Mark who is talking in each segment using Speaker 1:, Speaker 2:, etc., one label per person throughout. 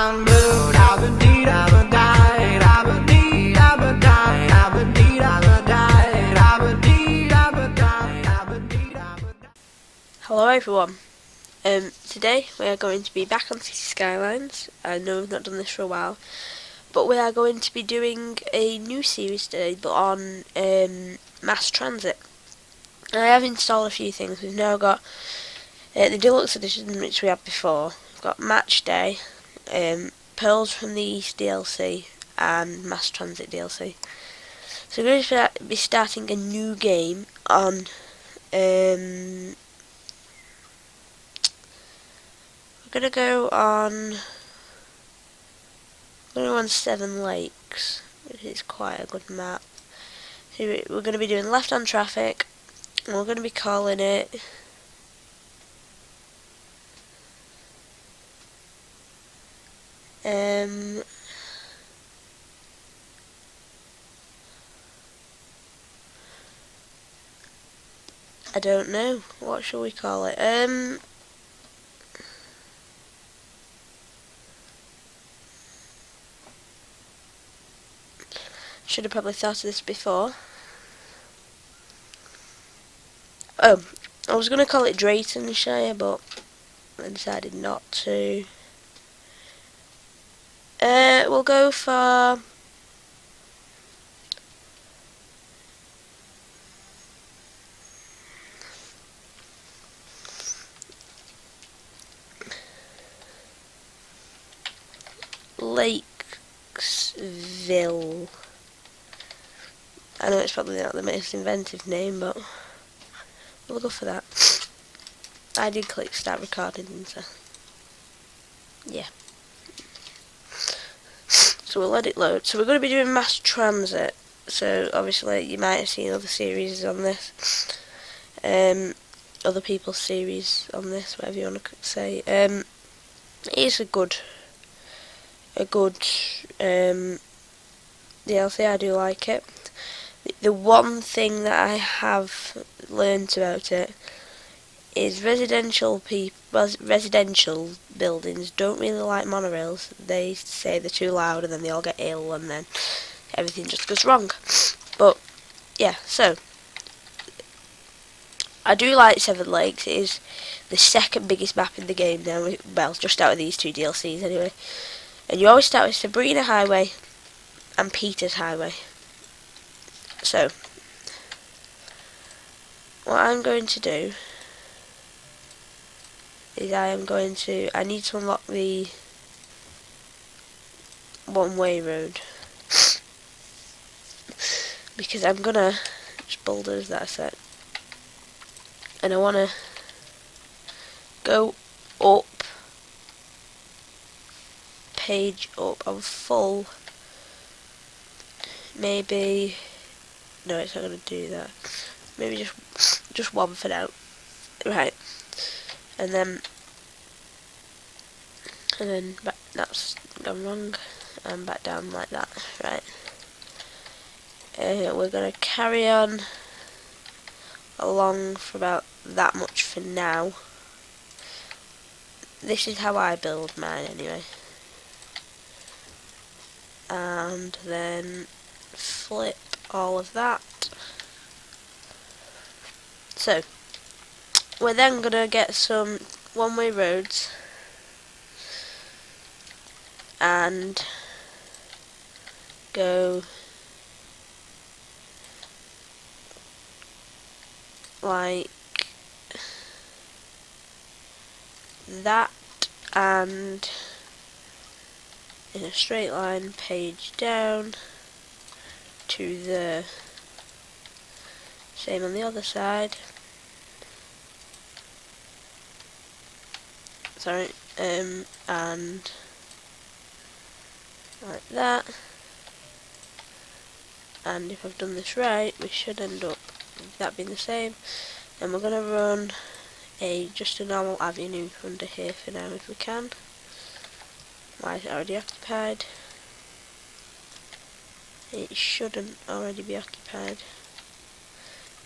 Speaker 1: Hello everyone. Today we are going to be back on City Skylines. I know we've not done this for a while, but we are going to be doing a new series today, but on mass transit. I have installed a few things. We've now got the deluxe edition, which we had before. We've got Match Day, Pearls from the East DLC, and Mass Transit DLC. So we're going to be starting a new game on we're gonna go on 7 Lakes, which is quite a good map. So we're going to be doing left on traffic, and we're going to be calling it I don't know, what shall we call it? Should have probably thought of this before. Oh, I was going to call it Draytonshire, but I decided not to. We'll go for Lakeville. I know it's probably not the most inventive name, but we'll go for that. I did click start recording, so yeah. So we'll let it load. So we're going to be doing mass transit. So obviously you might have seen other series on this, other people's series on this, whatever you want to say. It is a good DLC. I do like it. The one thing that I have learnt about it is residential buildings don't really like monorails. They say they're too loud, and then they all get ill, and then everything just goes wrong. But yeah, so I do like 7 Lakes. It is the second biggest map in the game now. Well, just out of these 2 DLCs anyway. And you always start with Sabrina Highway and Peters Highway. So what I'm going to do is I need to unlock the one-way road, because I'm gonna just bulldoze that set, and I wanna go up, page up on full. Maybe no, it's not gonna do that. Maybe just one for now, right? And then back, that's gone wrong, and back down like that, right? We're going to carry on along for about that much for now. This is how I build mine anyway. And then flip all of that. So we're then going to get some one-way roads and go like that, and in a straight line page down to the same on the other side. Sorry, and like that. And if I've done this right, we should end up with that being the same. And we're going to run just a normal avenue under here for now if we can. Why is it already occupied? It shouldn't already be occupied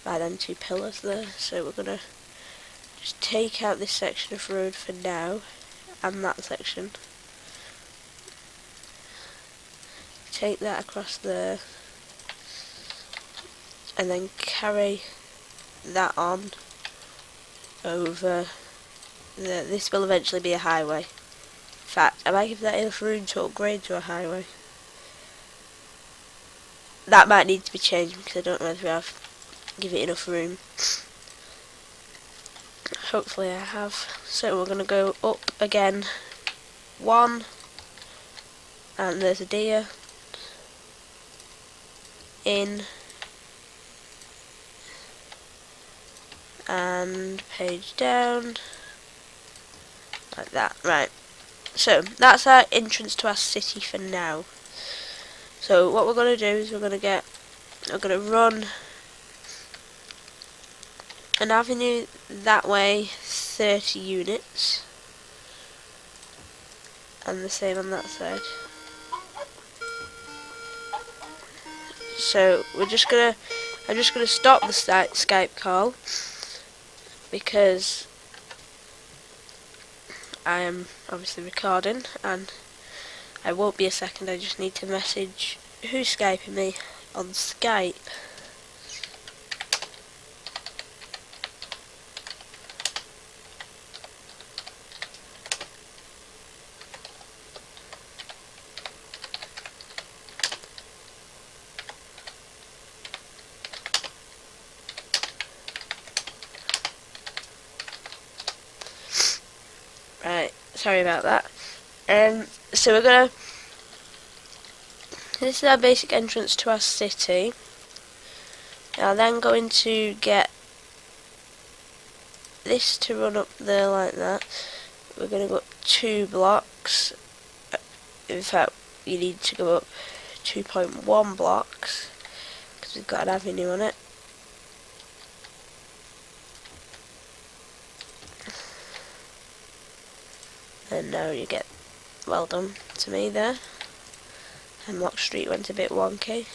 Speaker 1: by them 2 pillars there. So we're going to just take out this section of road for now, and that section. take that across there, and then carry that on over there. This will eventually be a highway. In fact, I might give that enough room to upgrade to a highway. That might need to be changed because I don't know whether I've give it enough room. Hopefully I have. So we're going to go up again. 1, and there's a deer. In. And page down. Like that. Right. So that's our entrance to our city for now. So what we're going to do is we're going to run an avenue that way, 30 units, and the same on that side. So I'm just gonna stop the Skype call because I am obviously recording, and I won't be a second. I just need to message who's Skyping me on Skype. Right, sorry about that. So this is our basic entrance to our city. I'm then going to get this to run up there like that. We're going to go up 2 blocks. In fact, you need to go up 2.1 blocks because we've got an avenue on it. And now you get, well done to me there. Hemlock Street went a bit wonky.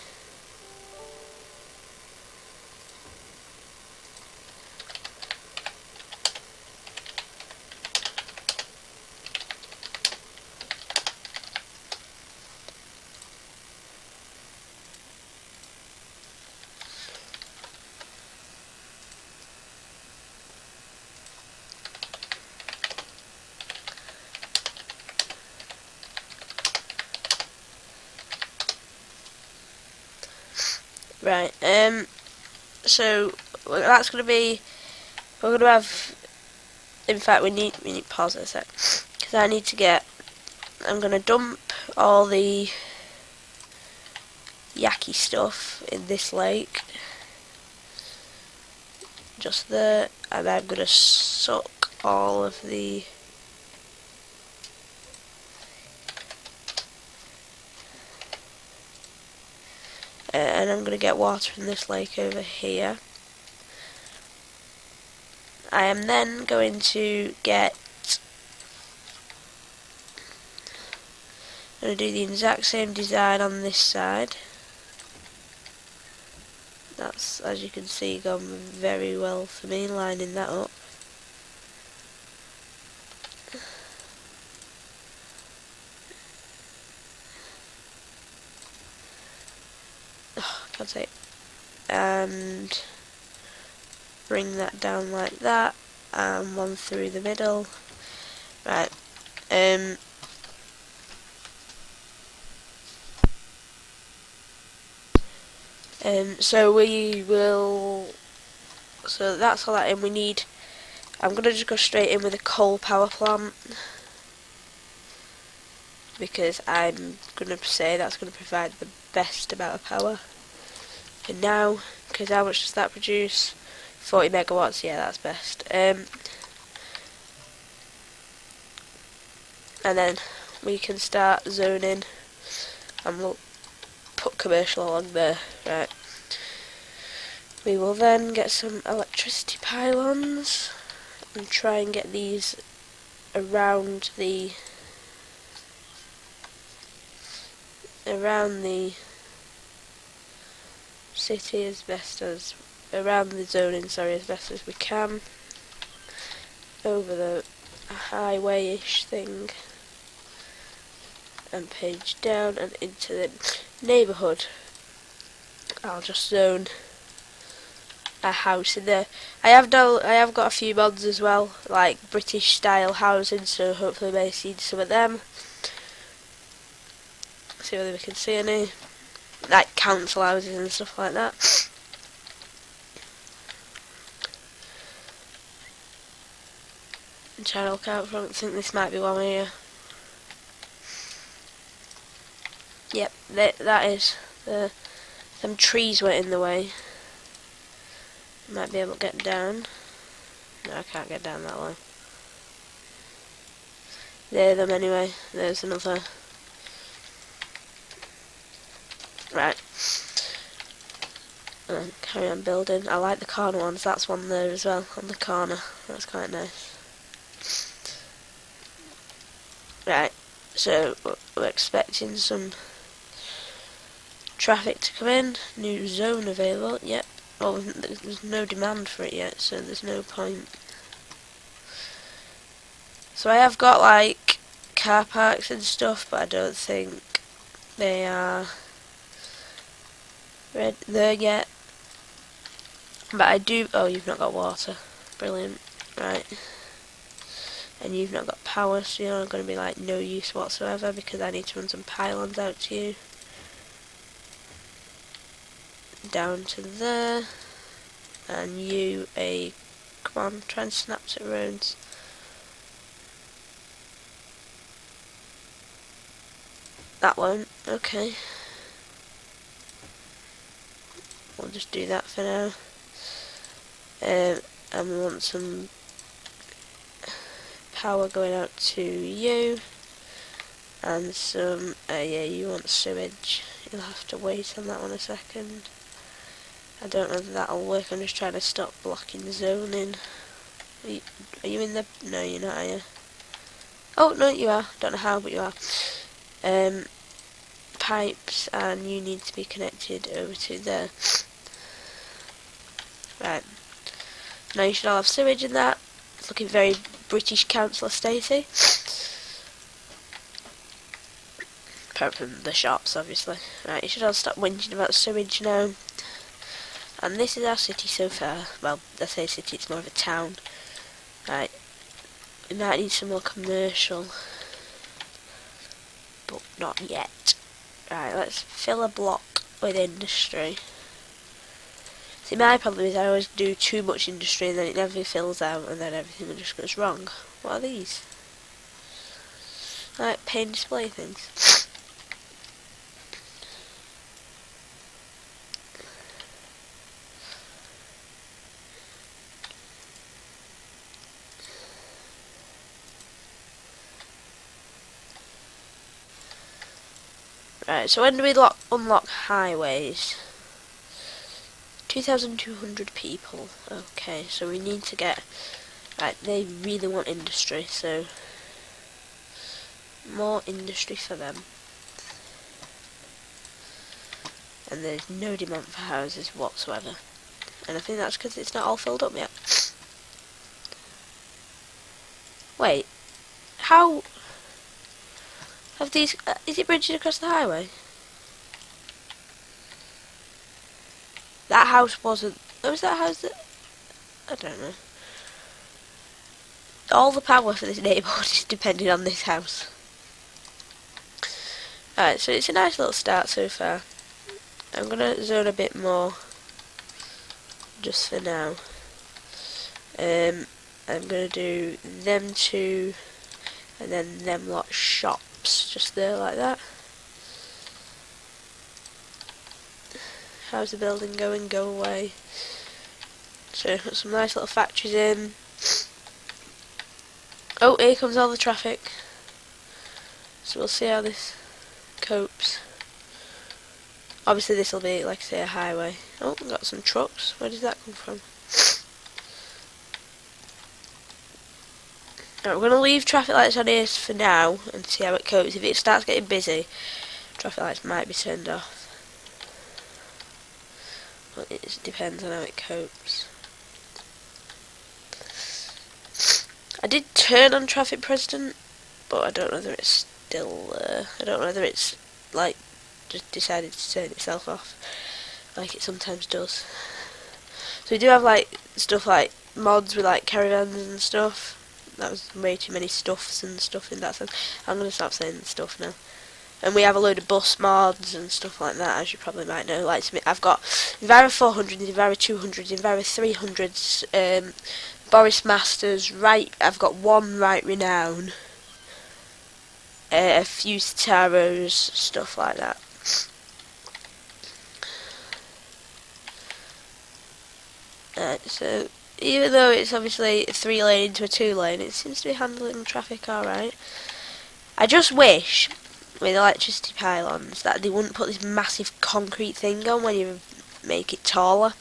Speaker 1: Right, so that's going to be, we're going to have, in fact we need pause it a sec, because I need to get, I'm going to dump all the yucky stuff in this lake, just there, and I'm going to suck all of the and I'm going to get water in this lake over here. I am then going to get, I'm going to do the exact same design on this side. That's, as you can see, gone very well for me, lining that up. Oh, can't say it. And bring that down like that, and one through the middle. Right. So we will. So that's all that in. We need. I'm gonna just go straight in with a coal power plant because I'm gonna say that's gonna provide the best amount of power. And now, because how much does that produce? 40 megawatts. Yeah, that's best. And then we can start zoning, and we'll put commercial along there. Right. We will then get some electricity pylons and try and get these around the city as best as around the zoning, sorry, as best as we can over the highway-ish thing. and page down and into the neighbourhood. I'll just zone a house in there. I have got a few mods as well, like British style housing, so hopefully we may see some of them. See whether we can see any, like council houses and stuff like that. I'm trying to look out front. I think this might be one here. Yep, that is. Them trees were in the way. Might be able to get down. No, I can't get down that low. There them anyway. There's another. Right. And then carry on building. I like the corner ones. That's one there as well on the corner. That's quite nice. Right. So we're expecting some traffic to come in. New zone available. Yep. Well, there's no demand for it yet, so there's no point. So I have got like car parks and stuff, but I don't think they are there yet. But I do. Oh, you've not got water. Brilliant. Right. And you've not got power, so you're going to be like no use whatsoever because I need to run some pylons out to you. Down to there. And you come on, try and snap to roads. That won't. Okay. We'll just do that for now. And we want some power going out to you. And some, yeah, you want sewage. You'll have to wait on that one a second. I don't know if that'll work. I'm just trying to stop blocking the zoning. Are you in the? No, you're not, are you? Oh no, you are. Don't know how, but you are. Pipes, and you need to be connected over to there. Right. Now you should all have sewage in that. It's looking very British council estatey. Apart from the shops, obviously. Right, you should all stop whinging about sewage now. And this is our city so far. Well, I say city, it's more of a town. Right. We might need some more commercial. But not yet. Right, let's fill a block with industry. See, my problem is I always do too much industry and then it never fills out and then everything just goes wrong. What are these? Like paint display things. Right, so when do we unlock highways? 2,200 people. Okay, so we need to get... Right, they really want industry, so... more industry for them. And there's no demand for houses whatsoever. And I think that's because it's not all filled up yet. Wait, how... have these... is it bridges across the highway? That house wasn't... was that house that... I don't know. All the power for this neighbourhood is depending on this house. Alright, so it's a nice little start so far. I'm going to zone a bit more. Just for now. I'm going to do them two. And then them lot shops. Just there like that. How's the building going? Go away. So, got some nice little factories in. Oh, here comes all the traffic. So we'll see how this copes. Obviously this will be, like I say, a highway. Oh, we've got some trucks. Where does that come from? Right, we're going to leave traffic lights on here for now and see how it copes. If it starts getting busy, traffic lights might be turned off. But it depends on how it copes. I did turn on traffic president, but I don't know whether it's still there. I don't know whether it's like just decided to turn itself off, like it sometimes does. So we do have like stuff like mods with like caravans and stuff. That was way too many stuffs and stuff in that sense. I'm gonna stop saying stuff now. And we have a load of bus mods and stuff like that, as you probably might know. Like I've got Enviro 400, Enviro 200, Enviro 300s, Boris Masters, right. I've got one Right Renown, a few Taros, stuff like that. So even though it's obviously a 3-lane into a 2-lane, it seems to be handling traffic alright. I just wish, with electricity pylons, that they wouldn't put this massive concrete thing on when you make it taller.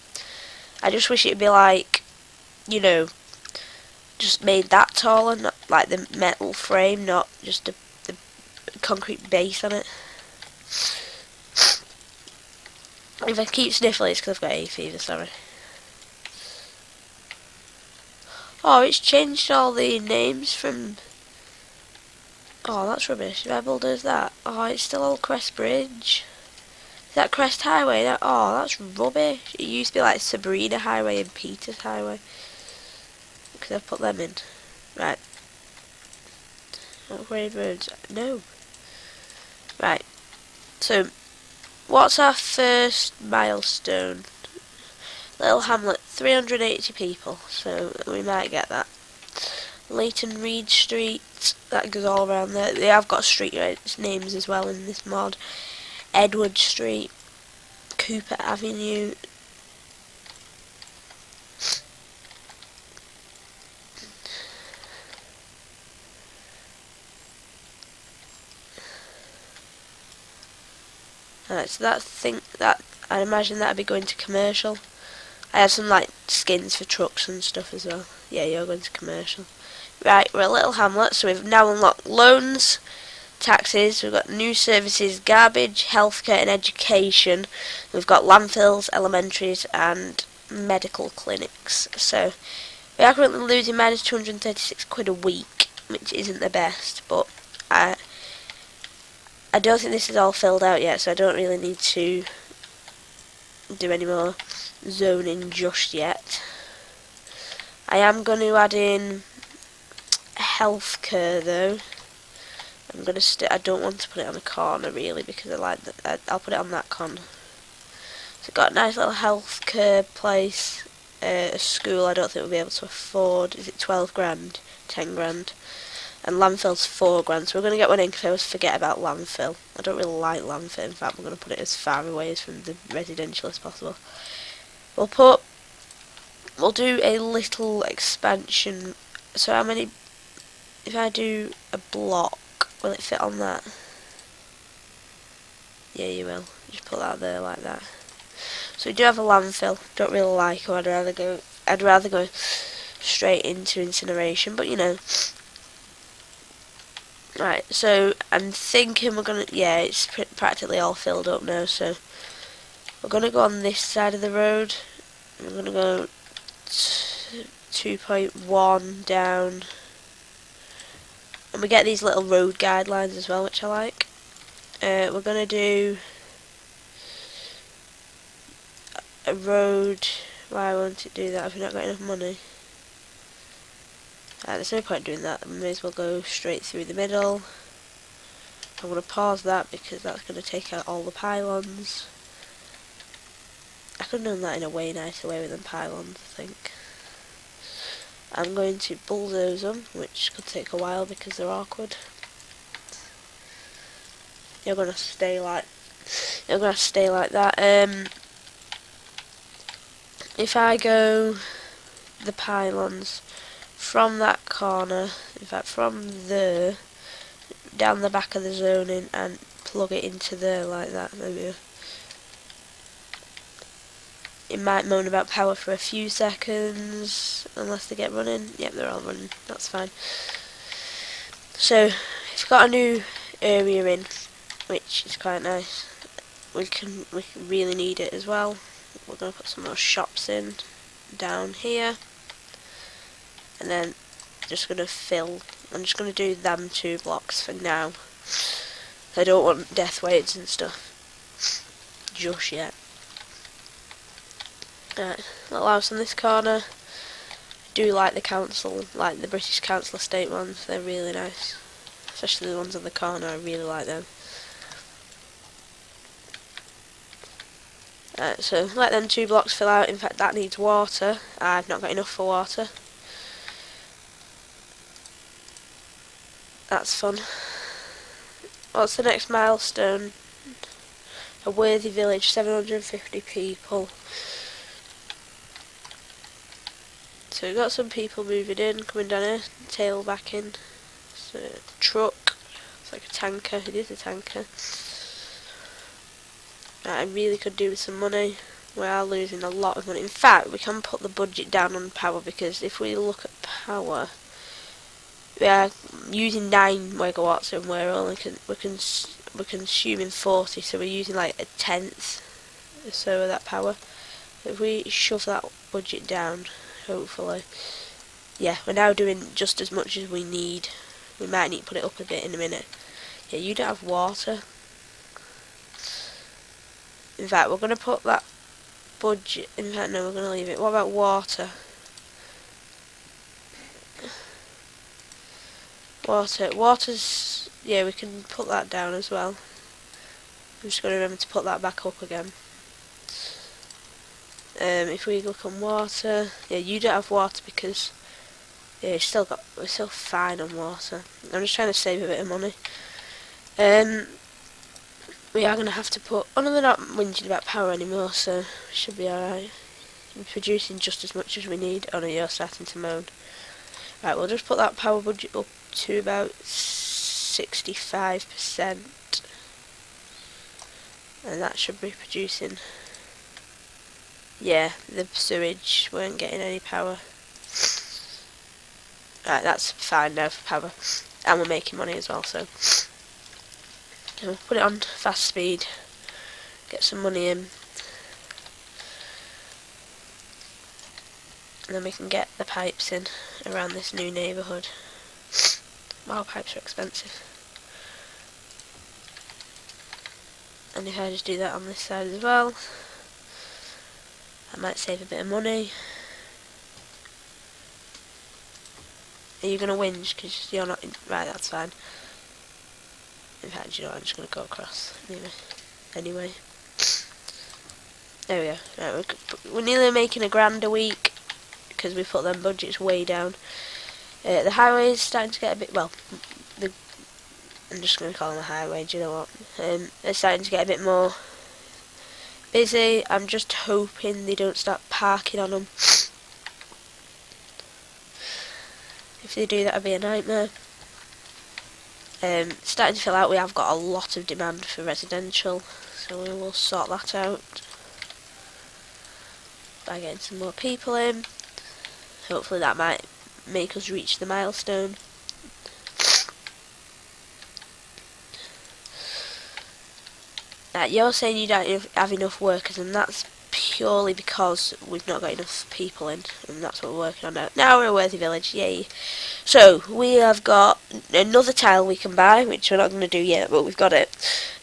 Speaker 1: I just wish it'd be like, you know, just made that taller, not like the metal frame, not just the concrete base on it. If I keep sniffling, it's because I've got hay fever, sorry. Oh, it's changed all the names from... Oh, that's rubbish. If I bulldoze that... Oh, it's still Old Crest Bridge. Is that Crest Highway? Oh, that's rubbish. It used to be like Sabrina Highway and Peters Highway. Because I've put them in. Right. Upgrade roads. No. Right. So, what's our first milestone? Little hamlet, 380 people, so we might get that. Leighton Reed Street, that goes all around there. They have got street names as well in this mod. Edward Street, Cooper Avenue. Alright, so that I imagine that'd be going to commercial. I have some like skins for trucks and stuff as well. Yeah, you're going to commercial. Right, we're a little hamlet, so we've now unlocked loans, taxes, we've got new services, garbage, healthcare and education. We've got landfills, elementaries and medical clinics. So we are currently losing minus 236 quid a week, which isn't the best, but I don't think this is all filled out yet, so I don't really need to do any more zoning just yet. I am going to add in healthcare though. I'm going to I don't want to put it on a corner really, because I like that. I'll put it on that corner. So I've got a nice little healthcare place, a school I don't think we'll be able to afford. Is it 12 grand? 10 grand? And landfill's 4 grand, so we're going to get one in because I always forget about landfill. I don't really like landfill, in fact we're going to put it as far away as from the residential as possible. We'll do a little expansion. So how many, if I do a block, will it fit on that? Yeah, you will. Just put that there like that. So we do have a landfill. Don't really like it. I'd rather go straight into incineration, but you know. Right, so I'm thinking we're gonna, yeah, it's practically all filled up now, so we're gonna go on this side of the road. We're gonna go 2.1 down, and we get these little road guidelines as well, which I like. We're gonna do a road. Why won't it do that if we've not got enough money? There's no point doing that. We may as well go straight through the middle. I'm going to pause that because that's going to take out all the pylons. I could have done that in a way nicer way with them pylons, I think. I'm going to bulldoze them, which could take a while because they're awkward. You're going to stay like that. If I go the pylons from that corner, in fact from there, down the back of the zoning and plug it into there like that, maybe. It might moan about power for a few seconds, unless they get running. Yep, they're all running, that's fine. So, if you've got a new area in, which is quite nice, we can really need it as well. We're going to put some more shops in, down here. And then I'm just going to do them 2 blocks for now, I don't want death waits and stuff just yet. Right, little house on this corner. I do like the council, like the British council estate ones. They're really nice, especially the ones on the corner. I really like them. So let them 2 blocks fill out. In fact, that needs water. I've not got enough for water. That's fun. What's the next milestone? A worthy village, 750 people. So we've got some people moving in, coming down here, tail back in. It's a truck. It's like a tanker. It is a tanker. I really could do with some money. We are losing a lot of money. In fact, we can put the budget down on power, because if we look at power, we are using 9 megawatts and we're consuming 40, so we're using like a tenth or so of that power. If we shove that budget down, hopefully, yeah, we're now doing just as much as we need. We might need to put it up a bit in a minute. Yeah, you don't have water. In fact, we're going to put that budget... In fact, no, we're going to leave it. What about water? Water's... Yeah, we can put that down as well. I'm just going to remember to put that back up again. If we look on water... Yeah, you don't have water because... Yeah, we're still fine on water. I'm just trying to save a bit of money. We are going to have to put... Oh no, they're not whinging about power anymore, so we should be alright. We're producing just as much as we need. Oh no, you're starting to moan. Right, we'll just put that power budget up to about 65%. And that should be producing... Yeah, the sewage weren't getting any power. Right, that's fine now for power. And we're making money as well, so... We'll put it on fast speed, get some money in, and then we can get the pipes in around this new neighbourhood. Wow, pipes are expensive. And if I just do that on this side as well, I might save a bit of money. Are you going to whinge because you're not in? Right, that's fine. In fact, you know, I'm just going to go across anyway. There we go. Right, we're nearly making £1,000 a week because we put them budgets way down. The highway is starting to get a bit... Well, I'm just going to call them a highway, do you know what? They're starting to get a bit more busy. I'm just hoping they don't start parking on them. If they do, that would be a nightmare. Starting to fill out. We have got a lot of demand for residential, so we will sort that out by getting some more people in. Hopefully that might make us reach the milestone. You're saying you don't have enough workers, and that's purely because we've not got enough people in, and that's what we're working on now. Now we're a worthy village, yay. So, we have got another tile we can buy, which we're not going to do yet, but we've got it.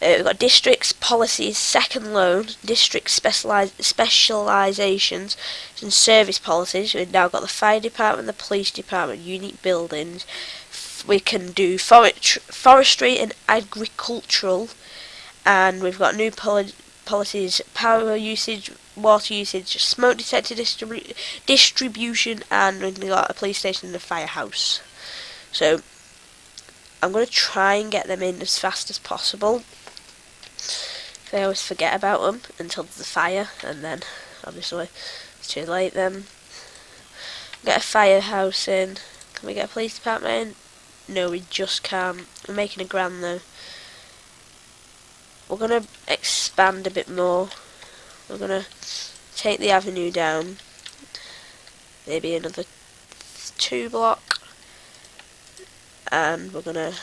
Speaker 1: We've got districts, policies, second loan, district specialisations, and service policies. We've now got the fire department, the police department, unique buildings. We can do forestry and agricultural, and we've got new policies, power usage, water usage, smoke detector distribution, and we've got a police station and a firehouse. So I'm going to try and get them in as fast as possible. I always forget about them until there's a fire, and then obviously it's too late then. Get a firehouse in. Can we get a police department in? No, we just can't. We're making £1,000 though. We're going to expand a bit more. We're going to take the avenue down. Maybe another 2 block. And we're going to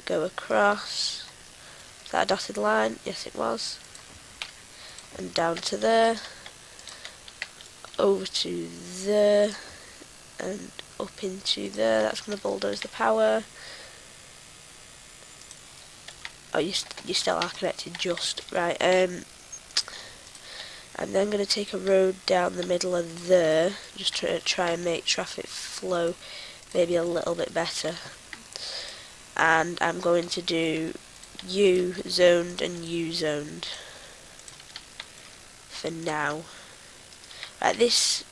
Speaker 1: go across. Is that a dotted line? Yes, it was. And down to there. Over to there. And up into there. That's going to bulldoze the power. Oh, you still are connected, just right. I'm then going to take a road down the middle of there, just to try and make traffic flow maybe a little bit better. And I'm going to do U zoned and U zoned for now. Right, this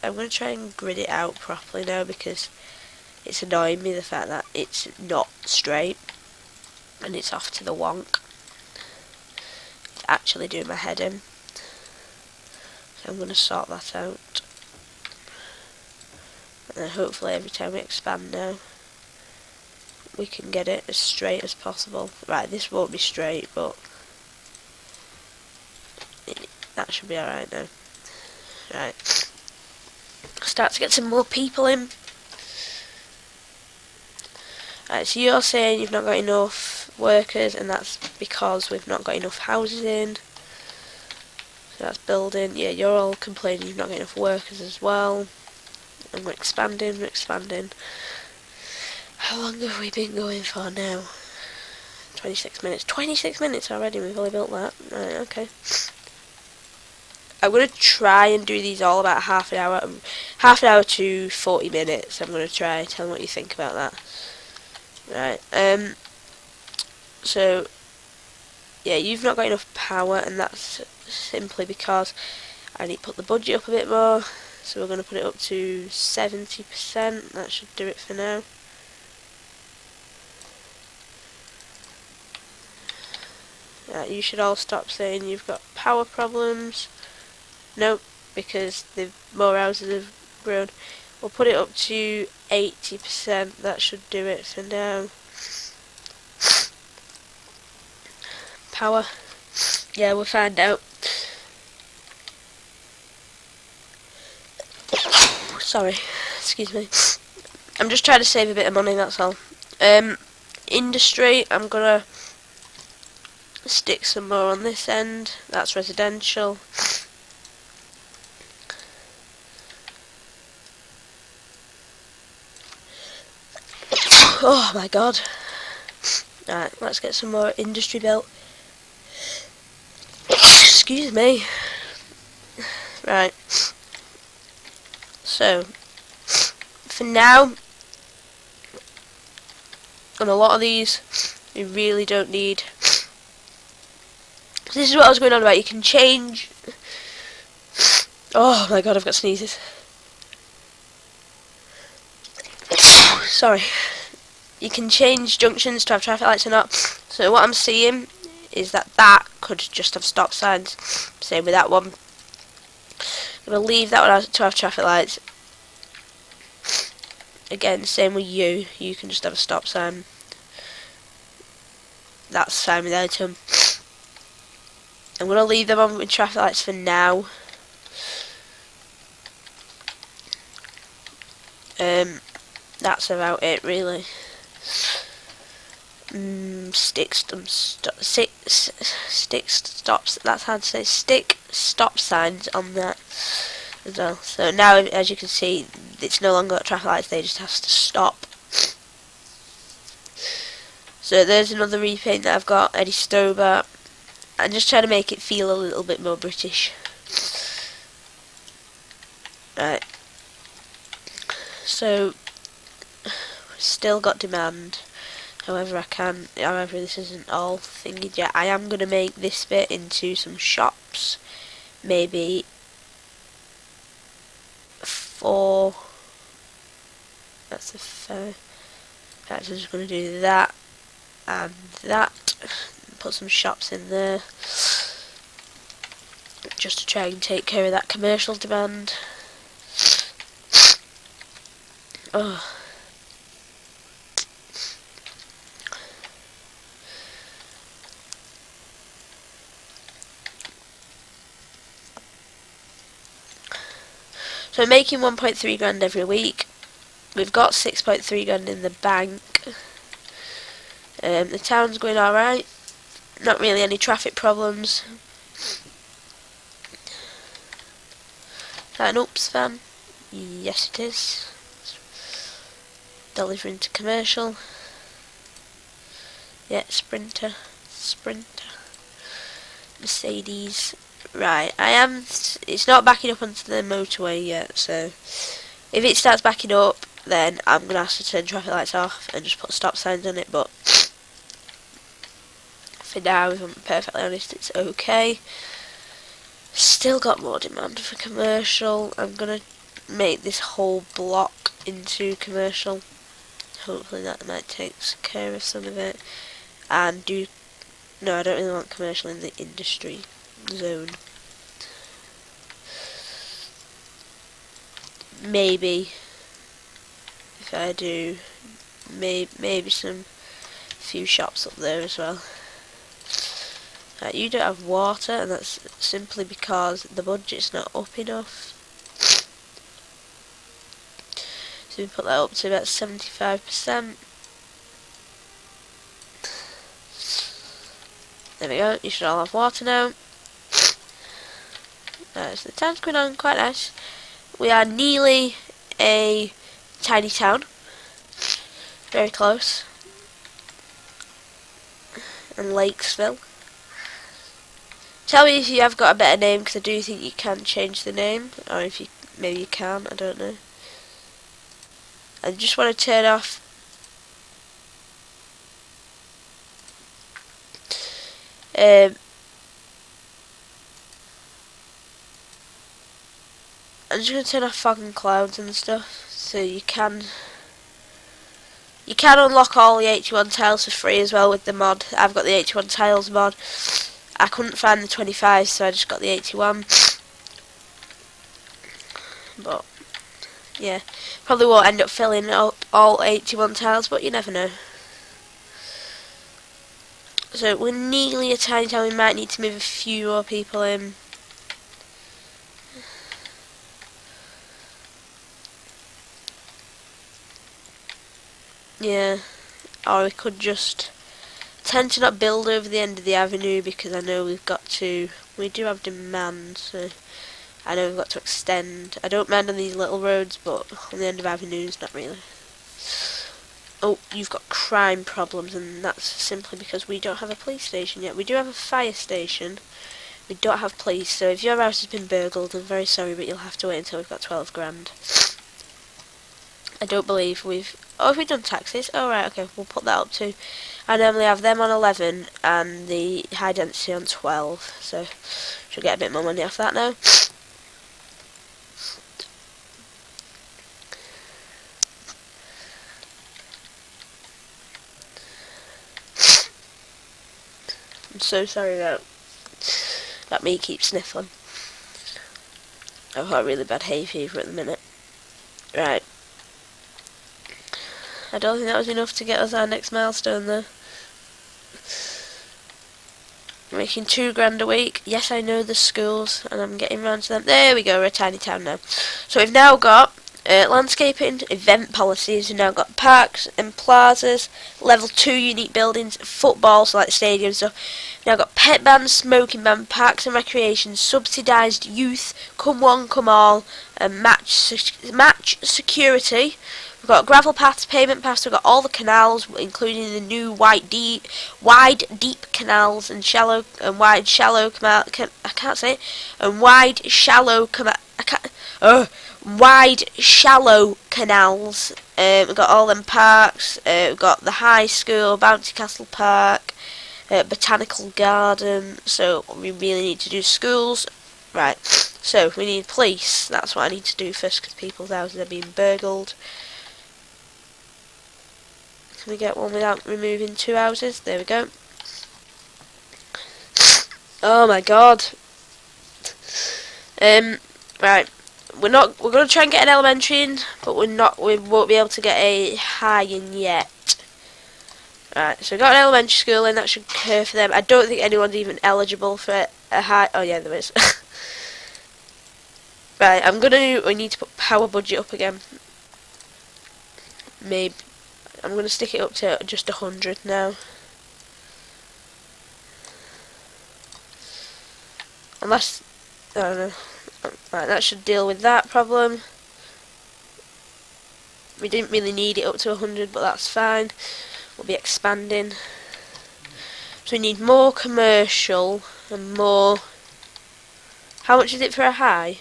Speaker 1: I'm going to try and grid it out properly now, because it's annoying me the fact that it's not straight and it's off to the wonk. It's actually doing my head in. So I'm going to sort that out. And then hopefully every time we expand now, we can get it as straight as possible. Right, this won't be straight, but that should be alright now. Right. Start to get some more people in. Right, so you're saying you've not got enough workers, and that's because we've not got enough houses in. So that's building. Yeah, you're all complaining you've not got enough workers as well. And we're expanding, we're expanding. How long have we been going for now? 26 minutes. 26 minutes already, we've only built that. Right, okay. I'm going to try and do these all about half an hour to 40 minutes. I'm going to try. Tell me what you think about that. Right, so, yeah, you've not got enough power, and that's simply because I need to put the budget up a bit more. So we're going to put it up to 70%. That should do it for now. Right, you should all stop saying you've got power problems. Nope, because the more houses have grown. We'll put it up to 80%. That should do it for now. Power. Yeah, we'll find out. Sorry, excuse me. I'm just trying to save a bit of money, that's all. Industry, I'm gonna stick some more on this end. That's residential. Oh my god. Right, let's get some more industry built. Excuse me. Right. So, for now, on a lot of these, you really don't need. So this is what I was going on about. You can change. Oh my god, I've got sneezes. Sorry. You can change junctions to have traffic lights or not. So what I'm seeing is that could just have stop signs. Same with that one. I'm going to leave that one to have traffic lights. Again, same with you. You can just have a stop sign. That's fine with item. I'm going to leave them on with traffic lights for now. That's about it, really. Stick stops. That's how to say stick stop signs on that as well. So now, as you can see, it's no longer got traffic lights. They just have to stop. So there's another repaint that I've got. Eddie Stobart. I'm just trying to make it feel a little bit more British. Right. So still got demand. However, this isn't all thingy yet. I am going to make this bit into some shops. Maybe 4. That's a 5. I'm just going to do that and that. Put some shops in there. Just to try and take care of that commercial demand. Oh. So we're making 1.3 grand every week. We've got 6.3 grand in the bank. The town's going alright. Not really any traffic problems. Is that an Oops van? Yes it is. Delivering to commercial. Yeah, Sprinter. Mercedes. Right, it's not backing up onto the motorway yet, so if it starts backing up, then I'm going to have to turn traffic lights off and just put stop signs on it, but for now, if I'm perfectly honest, it's okay. Still got more demand for commercial. I'm going to make this whole block into commercial. Hopefully that might take care of some of it. And no, I don't really want commercial in the industry zone. Maybe, if I do, maybe some few shops up there as well. You don't have water, and that's simply because the budget's not up enough. So we put that up to about 75%. There we go, you should all have water now. Right, so the town's going on quite nice. We are nearly a tiny town. Very close. And Lakesville. Tell me if you have got a better name, because I do think you can change the name. Or if you, maybe you can, I don't know. I just want to turn off I'm just going to turn off fog and clouds and stuff, so you can unlock all the 81 tiles for free as well with the mod. I've got the 81 tiles mod. I couldn't find the 25, so I just got the 81. But yeah, probably won't end up filling up all 81 tiles, but you never know. So we're nearly a tiny town. We might need to move a few more people in. Yeah, or we could just tend to not build over the end of the avenue, because I know we do have demand, so I know we've got to extend. I don't mind on these little roads, but on the end of avenues, not really. Oh, you've got crime problems, and that's simply because we don't have a police station yet. We do have a fire station. We don't have police, so if your house has been burgled, I'm very sorry, but you'll have to wait until we've got 12 grand. I don't believe we've... Oh, have we done taxis? Oh, right, okay, we'll put that up too. I normally have them on 11 and the high density on 12, so should get a bit more money off that now. I'm so sorry that me keeps sniffling. I've got a really bad hay fever at the minute. Right. I don't think that was enough to get us our next milestone though. Making 2 grand a week. Yes, I know the schools, and I'm getting round to them. There we go, we're a tiny town now. So we've now got landscaping, event policies. We've now got parks and plazas, level 2 unique buildings, football, so like stadiums stuff. We've now got pet bans, smoking ban, parks and recreation, subsidised youth, come one, come all, and match security. We've got gravel paths, pavement paths. We've got all the canals, including the new wide, deep canals and wide, shallow canals. We've got all them parks. We've got the high school, Bounty Castle Park, botanical garden. So we really need to do schools. Right. So we need police. That's what I need to do first, because people's houses are being burgled. Can we get one without removing 2 houses? There we go. Oh my god. Right. We're gonna try and get an elementary in, but we won't be able to get a high in yet. Right, so we've got an elementary school in, that should care for them. I don't think anyone's even eligible for a high. Oh yeah, there is. Right, we need to put power budget up again. Maybe. I'm going to stick it up to just 100 now. Unless, I don't know. Right, that should deal with that problem. We didn't really need it up to 100, but that's fine. We'll be expanding. So we need more commercial and more. How much is it for a high?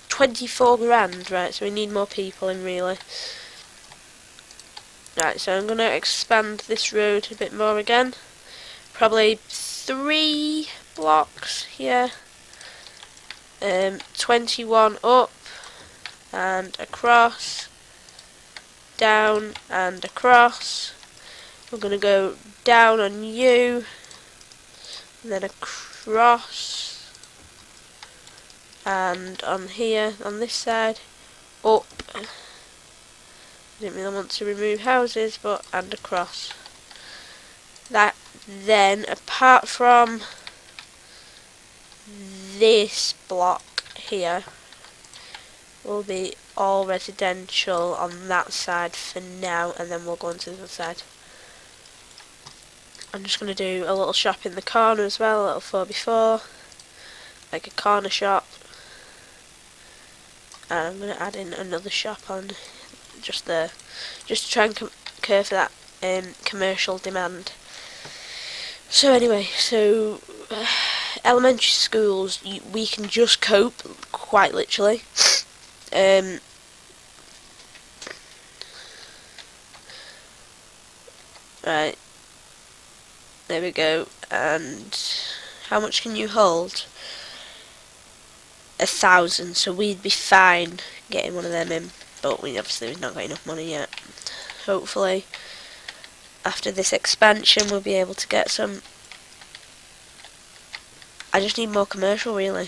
Speaker 1: 24 grand, right? So we need more people in, really. Right, so I'm going to expand this road a bit more again. Probably 3 blocks here. 21 up and across, down and across. We're going to go down on you, and then across, and on here, on this side, up. I didn't really want to remove houses, but and across. That then, apart from this block here, will be all residential on that side for now, and then we'll go on to the other side. I'm just going to do a little shop in the corner as well, a little 4x4, like a corner shop. And I'm going to add in another shop on just there, just to try and curve that commercial demand. So anyway, elementary schools, we can just cope, quite literally. Right, there we go. And how much can you hold? 1,000, so we'd be fine getting one of them in, but we've not got enough money yet. Hopefully after this expansion we'll be able to get some. I just need more commercial, really.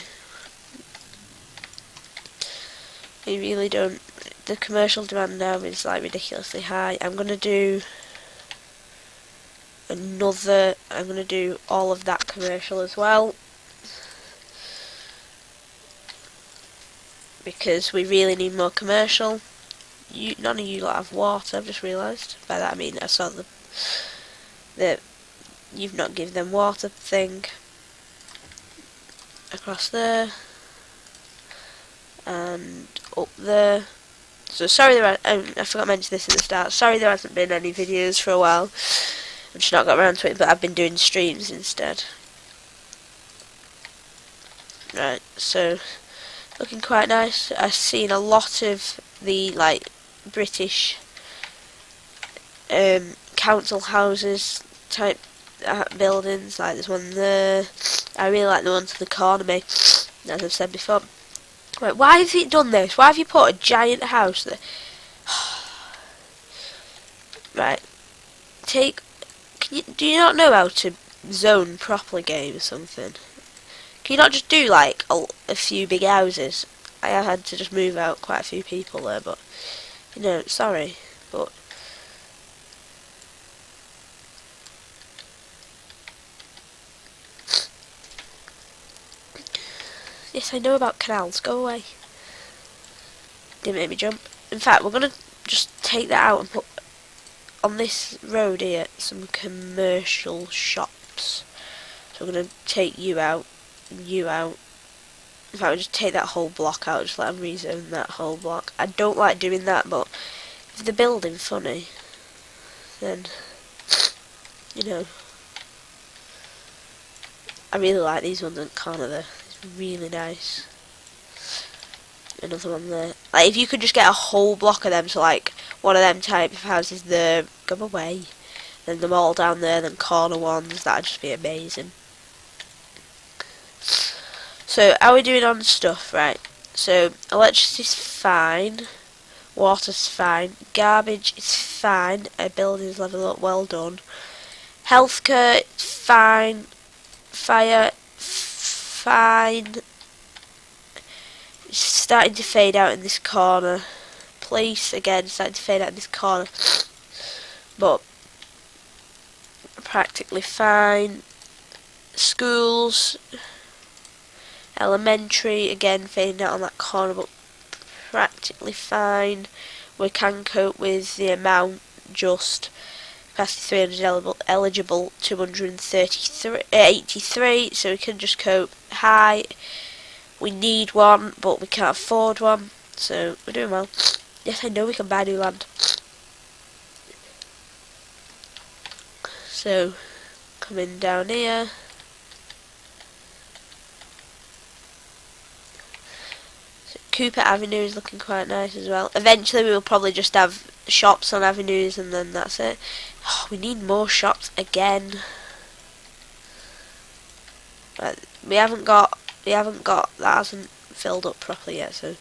Speaker 1: We really don't. The commercial demand now is like ridiculously high. I'm gonna do another. I'm gonna do all of that commercial as well, because we really need more commercial. None of you lot have water. I've just realised. By that I mean I saw the you've not given them water thing across there and up there. So sorry I forgot to mention this at the start. Sorry there hasn't been any videos for a while. I've just not got around to it, but I've been doing streams instead. Right, so looking quite nice. I've seen a lot of the like British council houses type buildings, like there's one there. I really like the one to the corner of me, as I've said before. Right, why have you done this? Why have you put a giant house there? Right, do you not know how to zone properly game or something? Can you not just do like a few big houses? I had to just move out quite a few people there, but you know, sorry, but yes, I know about canals. Go away. Didn't make me jump. In fact, we're gonna just take that out and put on this road here some commercial shops. So we're gonna take you out, you out. In fact, we'll just take that whole block out. Just let them rezone that whole block. I don't like doing that, but if they're building funny, then you know. I really like these ones in the corner there. It's really nice. Another one there. Like, if you could just get a whole block of them, so like one of them type of houses there, go away. Then them all down there, then corner ones, that'd just be amazing. So, how are we doing on stuff? Right. So, electricity's fine. Water's fine. Garbage is fine. Our buildings level up, well done. Healthcare, fine. Fire, fine. It's starting to fade out in this corner. Police, again, starting to fade out in this corner. But practically fine. Schools, elementary, again, fading out on that corner, but practically fine. We can cope with the amount, just past the 300 eligible 283, so we can just cope. High, we need one, but we can't afford one, so we're doing well. Yes, I know we can buy new land. So, coming down here. So Cooper Avenue is looking quite nice as well. Eventually we will probably just have shops on avenues and then that's it. Oh, we need more shops again. Right, we haven't got, that hasn't filled up properly yet, so,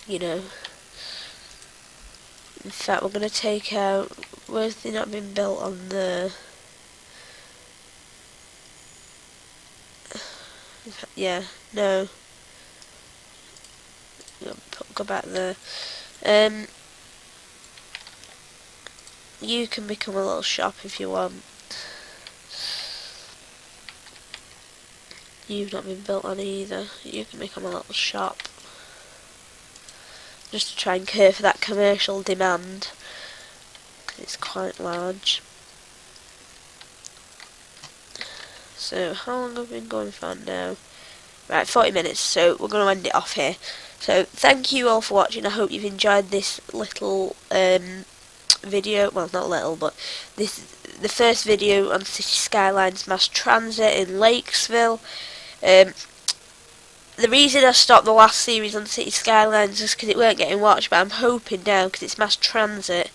Speaker 1: you know. In fact, we're going to take out, where's they not been built on the, yeah, no. Go back there. You can become a little shop if you want. You've not been built on either. You can become a little shop. Just to try and curb for that commercial demand. It's quite large. So, how long have we been going for now? Right, 40 minutes, so we're going to end it off here. So, thank you all for watching. I hope you've enjoyed this little video. Well, not little, but the first video on City Skylines mass transit in Lakeville. The reason I stopped the last series on City Skylines is because it weren't getting watched, but I'm hoping now, because it's mass transit,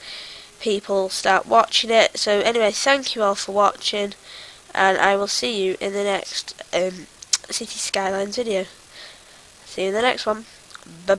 Speaker 1: people start watching it. So anyway, thank you all for watching, and I will see you in the next City Skylines video. See you in the next one. Bye.